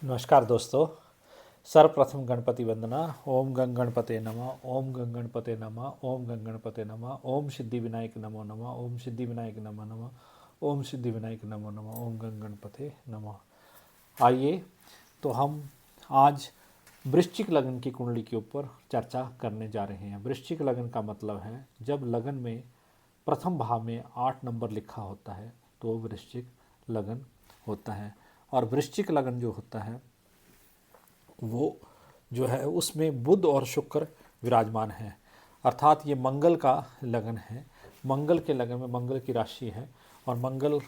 नमस्कार दोस्तों। सर्वप्रथम गणपति वंदना। ओम गंग गणपते नमः। ओम गंग गणपते नमः। ओम गंग गणपते नमः। ओम सिद्धि विनायक नमो नमः। ओम सिद्धि विनायक नमो नमः। ओम सिद्धि विनायक नमो नमः। ओम गंग गणपते नमः। आइए तो हम आज वृश्चिक लगन की कुंडली के ऊपर चर्चा करने जा रहे हैं। वृश्चिक लगन का मतलब है जब लगन में प्रथम भाव में 8 नंबर लिखा होता है तो वृश्चिक लगन होता है। और वृश्चिक लगन जो होता है वो जो है उसमें बुध और शुक्र विराजमान है, अर्थात ये मंगल का लगन है। मंगल के लगन में मंगल की राशि है और मंगल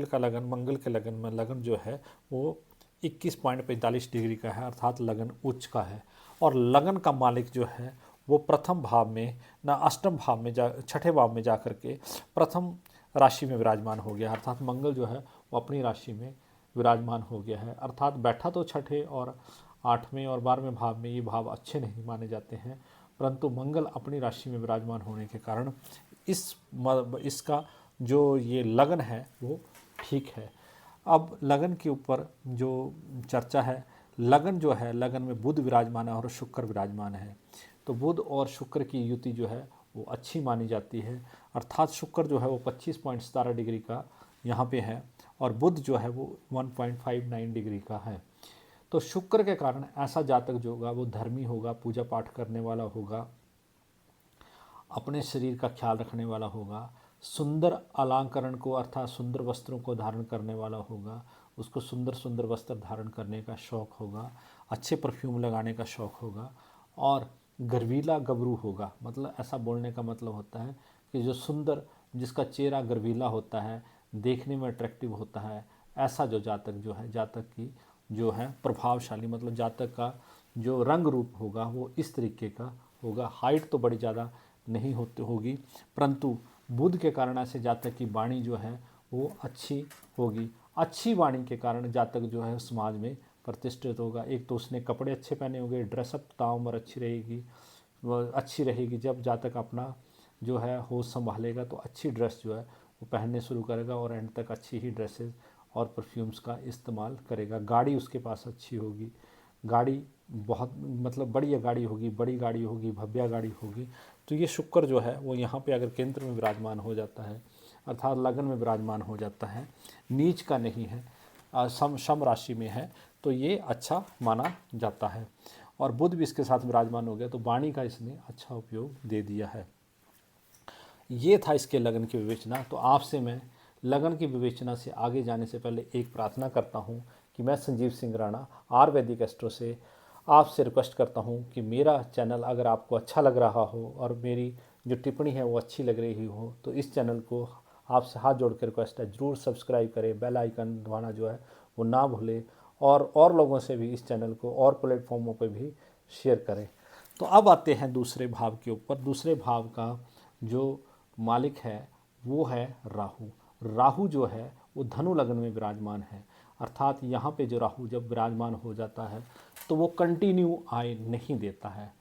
का लगन, मंगल के लगन में लगन जो है वो 21.45 डिग्री का है, अर्थात लगन उच्च का है। और लगन का मालिक जो है वो प्रथम भाव में ना अष्टम भाव में जा छठे भाव में जा कर के प्रथम राशि में विराजमान हो गया, अर्थात मंगल जो है वो अपनी राशि में विराजमान हो गया है। अर्थात बैठा तो छठे और 8वें और 12वें भाव में, ये भाव अच्छे नहीं माने जाते हैं, परंतु मंगल अपनी राशि में विराजमान होने के कारण इसका जो ये लगन है वो ठीक है। अब लगन के ऊपर जो चर्चा है, लगन जो है, लगन में बुध विराजमान है और शुक्र विराजमान है। तो बुध और शुक्र की युति जो है वो अच्छी मानी जाती है, अर्थात शुक्र जो है वो 25.17 डिग्री का यहाँ पे है और बुध जो है वो 1.59 डिग्री का है। तो शुक्र के कारण ऐसा जातक जो होगा वो धर्मी होगा, पूजा पाठ करने वाला होगा, अपने शरीर का ख्याल रखने वाला होगा, सुंदर अलंकरण को अर्थात सुंदर वस्त्रों को धारण करने वाला होगा, उसको सुंदर सुंदर वस्त्र धारण करने का शौक़ होगा, अच्छे परफ्यूम लगाने का शौक़ होगा और गर्वीला गबरू होगा। मतलब ऐसा बोलने का मतलब होता है कि जो सुंदर, जिसका चेहरा गर्वीला होता है, देखने में अट्रैक्टिव होता है, ऐसा जो जातक जो है, जातक की जो है प्रभावशाली, मतलब जातक का जो रंग रूप होगा वो इस तरीके का होगा। हाइट तो बड़ी ज़्यादा नहीं होती होगी, परंतु बुध के कारण ऐसे जातक की वाणी जो है वो अच्छी होगी। अच्छी वाणी के कारण जातक जो है समाज में प्रतिष्ठित होगा। एक तो उसने कपड़े अच्छे पहने होंगे, ड्रेसअप ताउम्र अच्छी रहेगी, वह अच्छी रहेगी। जब जातक अपना जो है होश संभालेगा तो अच्छी ड्रेस जो है वो पहनने शुरू करेगा और एंड तक अच्छी ही ड्रेसेस और परफ्यूम्स का इस्तेमाल करेगा। गाड़ी उसके पास अच्छी होगी, गाड़ी बहुत मतलब बढ़िया गाड़ी होगी, बड़ी गाड़ी होगी, भव्य गाड़ी होगी। तो ये शुक्र जो है वो यहाँ पे अगर केंद्र में विराजमान हो जाता है, अर्थात लगन में विराजमान हो जाता है, नीच का नहीं है, सम राशि में है, तो ये अच्छा माना जाता है। और बुध भी इसके साथ विराजमान हो गया तो वाणी का इसने अच्छा उपयोग दे दिया है। ये था इसके लगन की विवेचना। तो आपसे मैं लगन की विवेचना से आगे जाने से पहले एक प्रार्थना करता हूँ कि मैं संजीव सिंह राणा आयुर्वेदिक एस्ट्रो से आपसे रिक्वेस्ट करता हूँ कि मेरा चैनल अगर आपको अच्छा लग रहा हो और मेरी जो टिप्पणी है वो अच्छी लग रही हो तो इस चैनल को आपसे हाथ जोड़ कर रिक्वेस्ट है, ज़रूर सब्सक्राइब करें, बेल आइकन दबाना जो है वो ना भूलें और लोगों से भी इस चैनल को और प्लेटफॉर्मों पर भी शेयर करें। तो अब आते हैं दूसरे भाव के ऊपर। दूसरे भाव का जो मालिक है वो है राहु। राहु जो है वो धनु लगन में विराजमान है, अर्थात यहाँ पे जो राहु जब विराजमान हो जाता है तो वो कंटिन्यू आय नहीं देता है,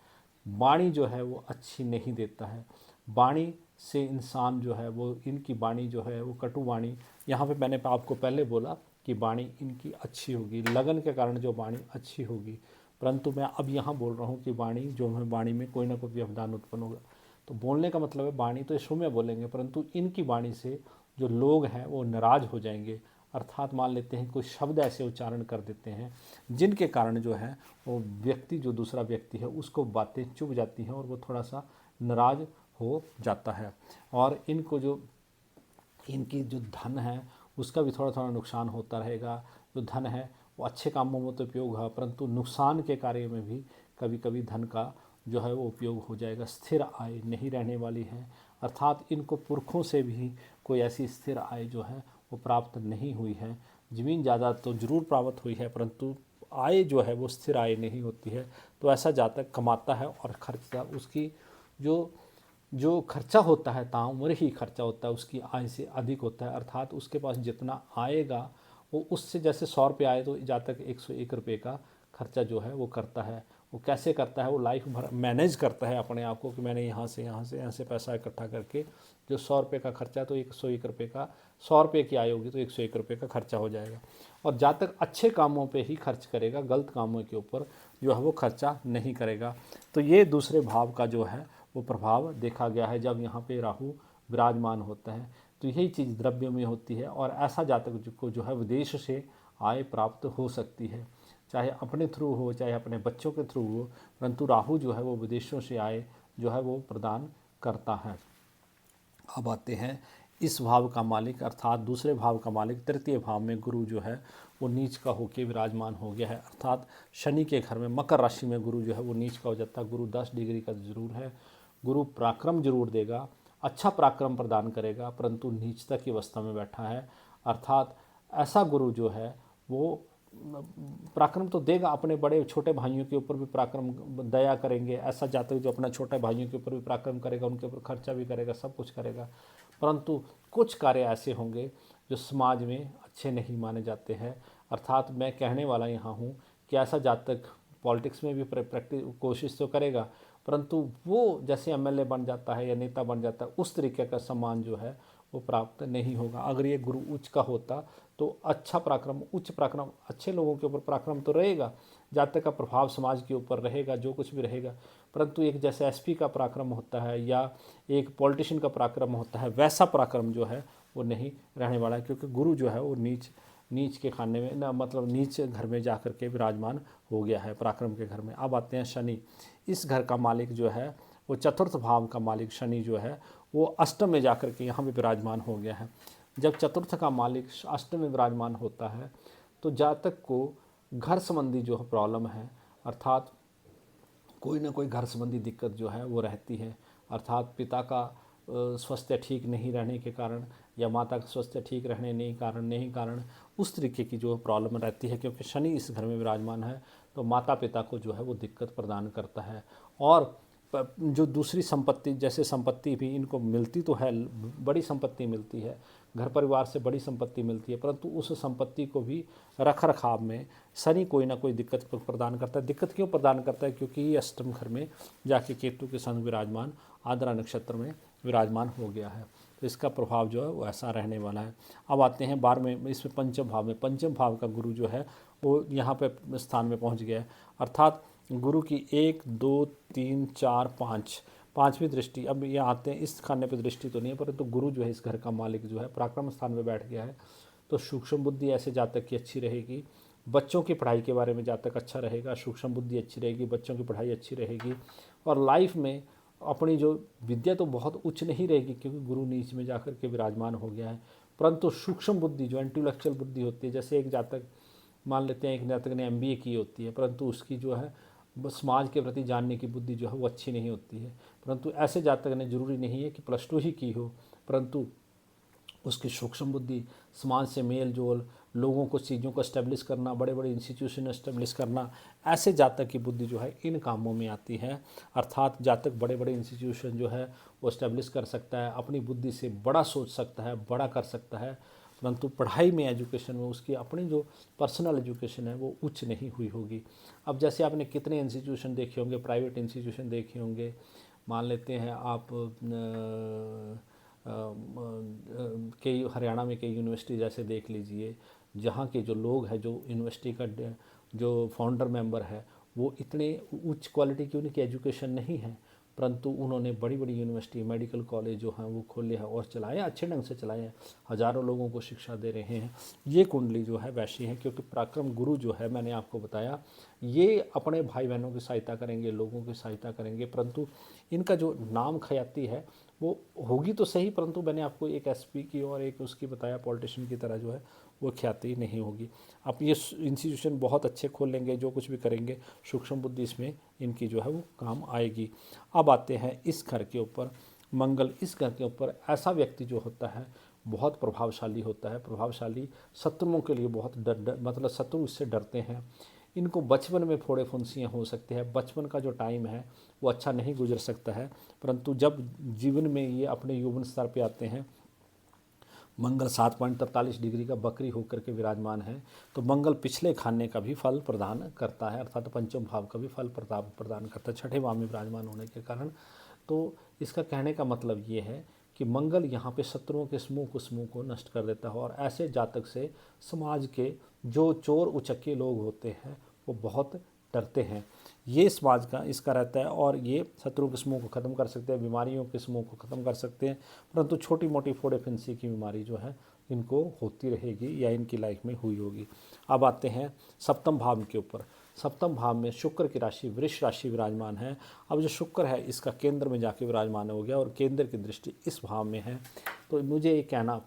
वाणी जो है वो अच्छी नहीं देता है। वाणी से इंसान जो है वो, इनकी वाणी जो है वो कटु वाणी, यहाँ पे मैंने आपको पहले बोला कि वाणी इनकी अच्छी होगी, लगन के कारण जो वाणी अच्छी होगी, परंतु मैं अब यहाँ बोल रहा हूँ कि वाणी जो है, वाणी में कोई ना कोई व्यवधान उत्पन्न होगा। तो बोलने का मतलब है वाणी तो सौम्य बोलेंगे, परंतु इनकी वाणी से जो लोग हैं वो नाराज हो जाएंगे, अर्थात मान लेते हैं कोई शब्द ऐसे उच्चारण कर देते हैं जिनके कारण जो है वो व्यक्ति, जो दूसरा व्यक्ति है उसको बातें चुभ जाती हैं और वो थोड़ा सा नाराज हो जाता है। और इनको जो, इनकी जो धन है उसका भी थोड़ा थोड़ा नुकसान होता रहेगा। जो धन है वो अच्छे कामों में तो उपयोग है, परंतु नुकसान के कार्य में भी कभी कभी धन का जो है वो उपयोग हो जाएगा। स्थिर आय नहीं रहने वाली है, अर्थात इनको पुरखों से भी कोई ऐसी स्थिर आय जो है वो प्राप्त नहीं हुई है। ज़मीन ज़्यादा तो जरूर प्राप्त हुई है, परंतु आय जो है वो स्थिर आय नहीं होती है। तो ऐसा जातक कमाता है और खर्चा, उसकी जो जो खर्चा होता है ताउम्र ही खर्चा होता है, उसकी आय से अधिक होता है, अर्थात उसके पास जितना आएगा वो उससे, जैसे 100 रुपये आए तो जातक 101 रुपये का खर्चा जो है वो करता है। वो कैसे करता है, वो लाइफ भर मैनेज करता है अपने आप को कि मैंने यहाँ से पैसा इकट्ठा करके जो 100 रुपये का खर्चा, तो 101 रुपये का, 100 रुपये की आय होगी तो 101 रुपये का खर्चा हो जाएगा। और जहाँ तक अच्छे कामों पे ही खर्च करेगा, गलत कामों के ऊपर जो है वो खर्चा नहीं करेगा। तो ये दूसरे भाव का जो है वो प्रभाव देखा गया है जब यहाँ पे राहु विराजमान होता है। तो यही चीज़ द्रव्य में होती है, और ऐसा जातक को जो है विदेश से आय प्राप्त हो सकती है, चाहे अपने थ्रू हो चाहे अपने बच्चों के थ्रू हो, परंतु राहु जो है वो विदेशों से आय जो है वो प्रदान करता है। अब आते हैं इस भाव का मालिक अर्थात दूसरे भाव का मालिक तृतीय भाव में गुरु जो है वो नीच का होकर विराजमान हो गया है, अर्थात शनि के घर में मकर राशि में गुरु जो है वो नीच का हो जाता है। गुरु 10 डिग्री का जरूर है, गुरु पराक्रम जरूर देगा, अच्छा पराक्रम प्रदान करेगा, परंतु नीचता की अवस्था में बैठा है। अर्थात ऐसा गुरु जो है वो पराक्रम तो देगा, अपने बड़े छोटे भाइयों के ऊपर भी पराक्रम दया करेंगे। ऐसा जातक जो अपना छोटे भाइयों के ऊपर भी पराक्रम करेगा, उनके ऊपर खर्चा भी करेगा, सब कुछ करेगा, परंतु कुछ कार्य ऐसे होंगे जो समाज में अच्छे नहीं माने जाते हैं। अर्थात मैं कहने वाला यहाँ हूँ कि ऐसा जातक पॉलिटिक्स में भी प्रैक्टिस कोशिश तो करेगा, परंतु वो जैसे एमएलए बन जाता है या नेता बन जाता है उस तरीके का सम्मान जो है वो प्राप्त नहीं होगा। अगर ये गुरु उच्च का होता तो अच्छा पराक्रम, उच्च पराक्रम, अच्छे लोगों के ऊपर पराक्रम तो रहेगा, जातक का प्रभाव समाज के ऊपर रहेगा, जो कुछ भी रहेगा, परंतु एक जैसे एसपी का पराक्रम होता है या एक पॉलिटिशियन का पराक्रम होता है, वैसा पराक्रम जो है वो नहीं रहने वाला है, क्योंकि गुरु जो है वो नीच के खाने में ना, मतलब नीच घर में जा कर के विराजमान हो गया है, पराक्रम के घर में। अब आते हैं शनि। इस घर का मालिक जो है वो चतुर्थ भाव का मालिक शनि जो है वो अष्टम में जाकर के यहाँ पे विराजमान हो गया है। जब चतुर्थ का मालिक अष्टम में विराजमान होता है तो जातक को घर संबंधी जो प्रॉब्लम है, अर्थात कोई ना कोई घर संबंधी दिक्कत जो है वो रहती है, अर्थात पिता का स्वास्थ्य ठीक नहीं रहने के कारण या माता का स्वास्थ्य ठीक रहने नहीं कारण उस तरीके की जो प्रॉब्लम रहती है, क्योंकि शनि इस घर में विराजमान है तो माता पिता को जो है वो दिक्कत प्रदान करता है। और जो दूसरी संपत्ति, जैसे संपत्ति भी इनको मिलती तो है, बड़ी संपत्ति मिलती है, घर परिवार से बड़ी संपत्ति मिलती है, परंतु उस संपत्ति को भी रख रखाव में शनि कोई ना कोई दिक्कत प्रदान करता है। दिक्कत क्यों प्रदान करता है? क्योंकि ये अष्टम घर में जाके केतु के संग विराजमान आद्रा नक्षत्र में विराजमान हो गया है, तो इसका प्रभाव जो है वो ऐसा रहने वाला है। अब आते हैं 12वें, इसमें पंचम भाव में, पंचम भाव का गुरु जो है वो यहाँ पे स्थान में पहुँच गया है, अर्थात गुरु की 1 2 3 4 5 पाँचवीं दृष्टि। अब ये आते हैं, इस खाने पे दृष्टि तो नहीं है, परंतु गुरु जो है इस घर का मालिक जो है पराक्रम स्थान में बैठ गया है, तो सूक्ष्म बुद्धि ऐसे जातक की अच्छी रहेगी। बच्चों की पढ़ाई के बारे में जातक अच्छा रहेगा, सूक्ष्म बुद्धि अच्छी रहेगी, बच्चों की पढ़ाई अच्छी रहेगी, और लाइफ में अपनी जो विद्या तो बहुत उच्च नहीं रहेगी क्योंकि गुरु नीच में जाकर के विराजमान हो गया है, परंतु सूक्ष्म बुद्धि जो इंटेलेक्चुअल बुद्धि होती है, जैसे एक जातक मान लेते हैं एक जातक ने MBA की होती है, परंतु उसकी जो है समाज के प्रति जानने की बुद्धि जो है वो अच्छी नहीं होती है, परंतु ऐसे जातक ने जरूरी नहीं है कि +2 ही की हो, परंतु उसकी सूक्ष्म बुद्धि, समाज से मेल जोल, लोगों को चीज़ों को इस्टेब्लिश करना, बड़े बड़े इंस्टीट्यूशन इस्टेब्लिश करना, ऐसे जातक की बुद्धि जो है इन कामों में आती है। अर्थात जातक बड़े बड़े इंस्टीट्यूशन जो है वो इस्टेब्लिश कर सकता है, अपनी बुद्धि से बड़ा सोच सकता है, बड़ा कर सकता है, परंतु पढ़ाई में, एजुकेशन में उसकी अपनी जो पर्सनल एजुकेशन है वो उच्च नहीं हुई होगी। अब जैसे आपने कितने इंस्टीट्यूशन देखे होंगे, प्राइवेट इंस्टीट्यूशन देखे होंगे, मान लेते हैं आप कई हरियाणा में कई यूनिवर्सिटी जैसे देख लीजिए, जहाँ के जो लोग हैं, जो यूनिवर्सिटी का जो फाउंडर मेंबर है, वो इतने उच्च क्वालिटी की उनकी एजुकेशन नहीं है, परंतु उन्होंने बड़ी बड़ी यूनिवर्सिटी, मेडिकल कॉलेज जो हैं वो खोले हैं और चलाए, अच्छे ढंग से चलाए हैं, हज़ारों लोगों को शिक्षा दे रहे हैं। ये कुंडली जो है वैसी है, क्योंकि पराक्रम गुरु जो है, मैंने आपको बताया, ये अपने भाई बहनों की सहायता करेंगे, लोगों की सहायता करेंगे, परंतु इनका जो नाम ख्याति है वो होगी तो सही, परंतु मैंने आपको एक SP की और एक उसकी बताया पॉलिटिशियन की तरह जो है वो ख्याति नहीं होगी। अब ये इंस्टीट्यूशन बहुत अच्छे खोल लेंगे, जो कुछ भी करेंगे, सूक्ष्म बुद्धि इसमें इनकी जो है वो काम आएगी। अब आते हैं इस घर के ऊपर मंगल। इस घर के ऊपर ऐसा व्यक्ति जो होता है बहुत प्रभावशाली होता है, प्रभावशाली, शत्रुओं के लिए बहुत मतलब शत्रु इससे डरते हैं। इनको बचपन में फोड़े फुंसियाँ हो सकते हैं, बचपन का जो टाइम है वो अच्छा नहीं गुजर सकता है, परंतु जब जीवन में ये अपने यौवन स्तर पे आते हैं मंगल 7.43 डिग्री का बकरी होकर के विराजमान है। तो मंगल पिछले खाने का भी फल प्रदान करता है, अर्थात पंचम भाव का भी फल प्रदान करता है छठे भाव में विराजमान होने के कारण। तो इसका कहने का मतलब ये है कि मंगल यहाँ पे शत्रुओं के समूह को नष्ट कर देता है, और ऐसे जातक से समाज के जो चोर उचक्के लोग होते हैं वो बहुत डरते हैं। ये समाज का इसका रहता है, और ये शत्रु के समूह को ख़त्म कर सकते हैं, बीमारियों के समूह को ख़त्म कर सकते हैं, परंतु छोटी मोटी फोड़े फिंसी की बीमारी जो है इनको होती रहेगी या इनकी लाइफ में हुई होगी। अब आते हैं सप्तम भाव के ऊपर। सप्तम भाव में शुक्र की राशि वृष राशि विराजमान है। अब जो शुक्र है इसका केंद्र में जाके विराजमान हो गया और केंद्र की दृष्टि इस भाव में है। तो मुझे ये कहना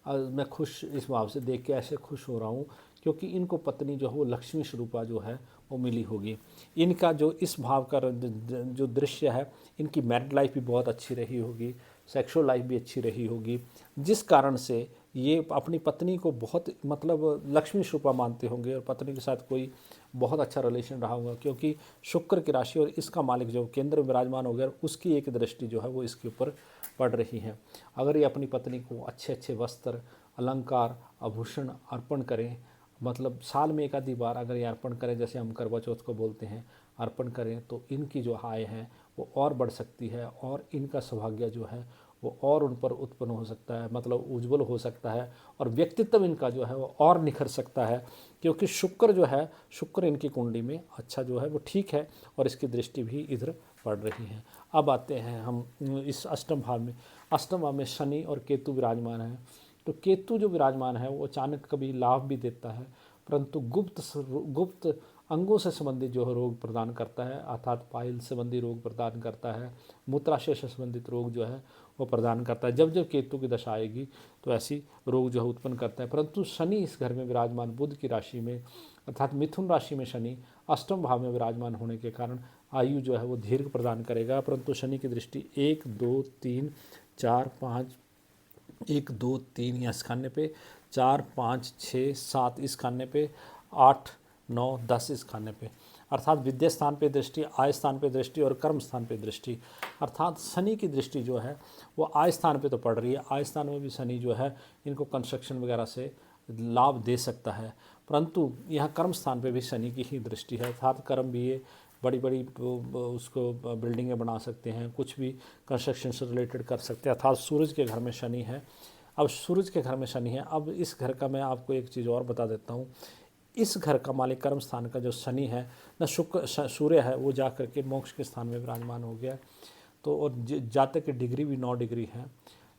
मैं खुश इस भाव से देख के ऐसे खुश हो रहा हूँ, क्योंकि इनको पत्नी जो है वो लक्ष्मी स्वरूपा जो है वो मिली होगी। इनका जो इस भाव का जो दृश्य है, इनकी मैरिड लाइफ भी बहुत अच्छी रही होगी, सेक्सुअल लाइफ भी अच्छी रही होगी, जिस कारण से ये अपनी पत्नी को बहुत मतलब लक्ष्मी स्वरूपा मानते होंगे और पत्नी के साथ कोई बहुत अच्छा रिलेशन रहा होगा, क्योंकि शुक्र की राशि और इसका मालिक जो केंद्र में विराजमान हो गया उसकी एक दृष्टि जो है वो इसके ऊपर पड़ रही है। अगर ये अपनी पत्नी को अच्छे अच्छे वस्त्र, अलंकार, आभूषण अर्पण करें, मतलब साल में एक आधी बार अगर ये अर्पण करें, जैसे हम करवा चौथ को बोलते हैं अर्पण करें, तो इनकी जो आय है वो और बढ़ सकती है और इनका सौभाग्य जो है वो और उन पर उत्पन्न हो सकता है, मतलब उज्जवल हो सकता है, और व्यक्तित्व इनका जो है वो और निखर सकता है, क्योंकि शुक्र जो है, शुक्र इनकी कुंडली में अच्छा जो है वो ठीक है और इसकी दृष्टि भी इधर पड़ रही है। अब आते हैं हम इस अष्टम भाव में। अष्टम भाव में शनि और केतु विराजमान है। तो केतु जो विराजमान है वो अचानक कभी लाभ भी देता है, परंतु गुप्त अंगों से संबंधित जो है रोग प्रदान करता है, अर्थात पाइल संबंधी रोग प्रदान करता है, मूत्राशय से संबंधित रोग जो है वो प्रदान करता है। जब जब केतु की दशा आएगी तो ऐसी रोग जो है उत्पन्न करता है। परंतु शनि इस घर में विराजमान बुध की राशि में, अर्थात मिथुन राशि में शनि अष्टम भाव में विराजमान होने के कारण आयु जो है वो दीर्घ प्रदान करेगा। परंतु शनि की दृष्टि 1 2 3 4 5 1 2 3 इस खाने पे, 4 5 6 7 इस खाने पे, 8 9 10 इस खाने पे, अर्थात विद्या स्थान पे दृष्टि, आय स्थान पे दृष्टि और कर्म स्थान पे दृष्टि। अर्थात शनि की दृष्टि जो है वो आय स्थान पे तो पड़ रही है, आय स्थान में भी शनि जो है इनको कंस्ट्रक्शन वगैरह से लाभ दे सकता है, परंतु यहाँ कर्म स्थान पे भी शनि की ही दृष्टि है, अर्थात कर्म भी ये बड़ी बड़ी उसको बिल्डिंगें बना सकते हैं, कुछ भी कंस्ट्रक्शन से रिलेटेड कर सकते हैं, अर्थात सूरज के घर में शनि है। अब सूरज के घर में शनि है। अब इस घर का मैं आपको एक चीज़ और बता देता हूँ। इस घर का मालिक कर्म स्थान का जो शनि है न शुक्र सूर्य है, वो जा कर के मोक्ष के स्थान में विराजमान हो गया। तो और जातक की डिग्री भी 9 डिग्री है।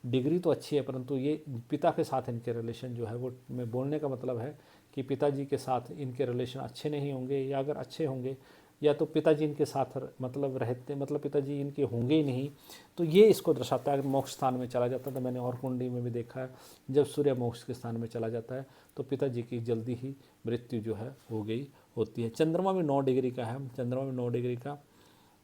डिग्री तो अच्छी है, परंतु ये पिता के साथ इनके रिलेशन जो है वो, मैं बोलने का मतलब है कि पिताजी के साथ इनके रिलेशन अच्छे नहीं होंगे, या अगर अच्छे होंगे या तो पिताजी इनके साथ मतलब रहते, मतलब पिताजी इनके होंगे ही नहीं, तो ये इसको दर्शाता है। अगर मोक्ष स्थान में चला जाता है, तो मैंने और कुंडली में भी देखा है, जब सूर्य मोक्ष के स्थान में चला जाता है तो पिताजी की जल्दी ही मृत्यु जो है हो गई होती है। चंद्रमा में 9 डिग्री का है, चंद्रमा में 9 डिग्री का,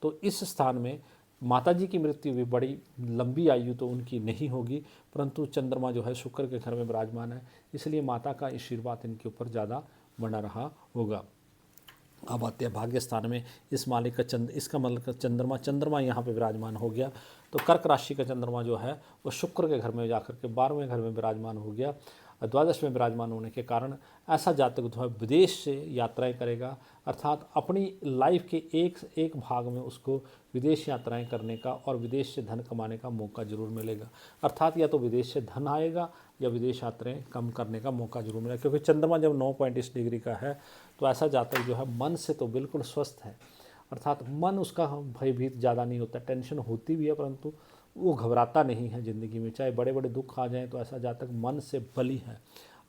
तो इस स्थान में माताजी की मृत्यु भी बड़ी लंबी आयु तो उनकी नहीं होगी, परंतु चंद्रमा जो है शुक्र के घर में विराजमान है, इसलिए माता का आशीर्वाद इनके ऊपर ज़्यादा बना रहा होगा। अब आते हैं भाग्य स्थान में। इस मालिक का इसका मतलब चंद्रमा यहाँ पे विराजमान हो गया, तो कर्क राशि का चंद्रमा जो है वो शुक्र के घर में जाकर के 12वें घर में विराजमान हो गया। द्वादश में विराजमान होने के कारण ऐसा जातक जो है विदेश से यात्राएं करेगा, अर्थात अपनी लाइफ के एक भाग में उसको विदेश यात्राएं करने का और विदेश से धन कमाने का मौका जरूर मिलेगा, अर्थात या तो विदेश से धन आएगा या विदेश यात्राएं कम करने का मौका जरूर मिलेगा। क्योंकि चंद्रमा जब 9.20 डिग्री का है तो ऐसा जातक जो है मन से तो बिल्कुल स्वस्थ है, अर्थात मन उसका भयभीत ज़्यादा नहीं होता, टेंशन होती भी है परंतु वो घबराता नहीं है ज़िंदगी में, चाहे बड़े बड़े दुख आ जाएं तो ऐसा जातक मन से बली है,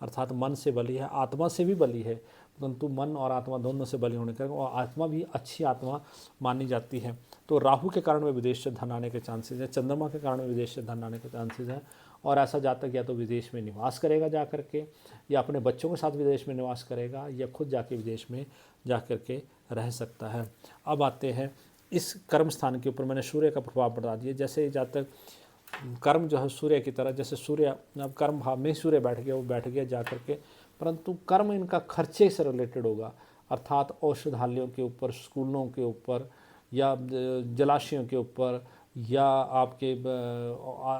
अर्थात मन से बली है, आत्मा से भी बली है, परंतु मन और आत्मा दोनों से बली होने के कारण, और आत्मा भी अच्छी आत्मा मानी जाती है। तो राहु के कारण में विदेश से धन आने के चांसेस हैं, चंद्रमा के कारण में विदेश से धन आने के चांसेस हैं, और ऐसा जातक या तो विदेश में निवास करेगा जा कर के, या अपने बच्चों के साथ विदेश में निवास करेगा, या खुद जाके विदेश में जा कर के रह सकता है। अब आते हैं इस कर्म स्थान के ऊपर, मैंने सूर्य का प्रभाव बता दिया। जैसे जातक कर्म जो है सूर्य की तरह, जैसे सूर्य अब कर्म भाव में सूर्य बैठ गया, वो बैठ गया जा कर के, परंतु कर्म इनका खर्चे से रिलेटेड होगा, अर्थात औषधालयों के ऊपर, स्कूलों के ऊपर, या जलाशयों के ऊपर, या आपके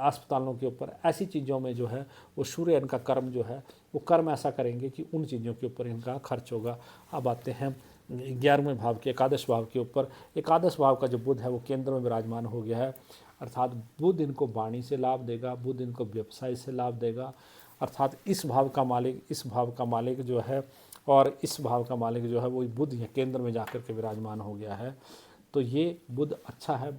अस्पतालों के ऊपर, ऐसी चीज़ों में जो है वो सूर्य इनका कर्म जो है वो कर्म ऐसा करेंगे कि उन चीज़ों के ऊपर इनका खर्च होगा। अब आते हैं 11वें भाव के एकादश भाव के ऊपर। एकादश भाव का जो बुध है वो केंद्र में विराजमान हो गया है, अर्थात बुध इनको वाणी से लाभ देगा, बुध इनको व्यवसाय से लाभ देगा। अर्थात इस भाव का मालिक, इस भाव का मालिक जो है, और इस भाव का मालिक जो है वो बुध केंद्र में जाकर के विराजमान हो गया है। तो ये बुध अच्छा है।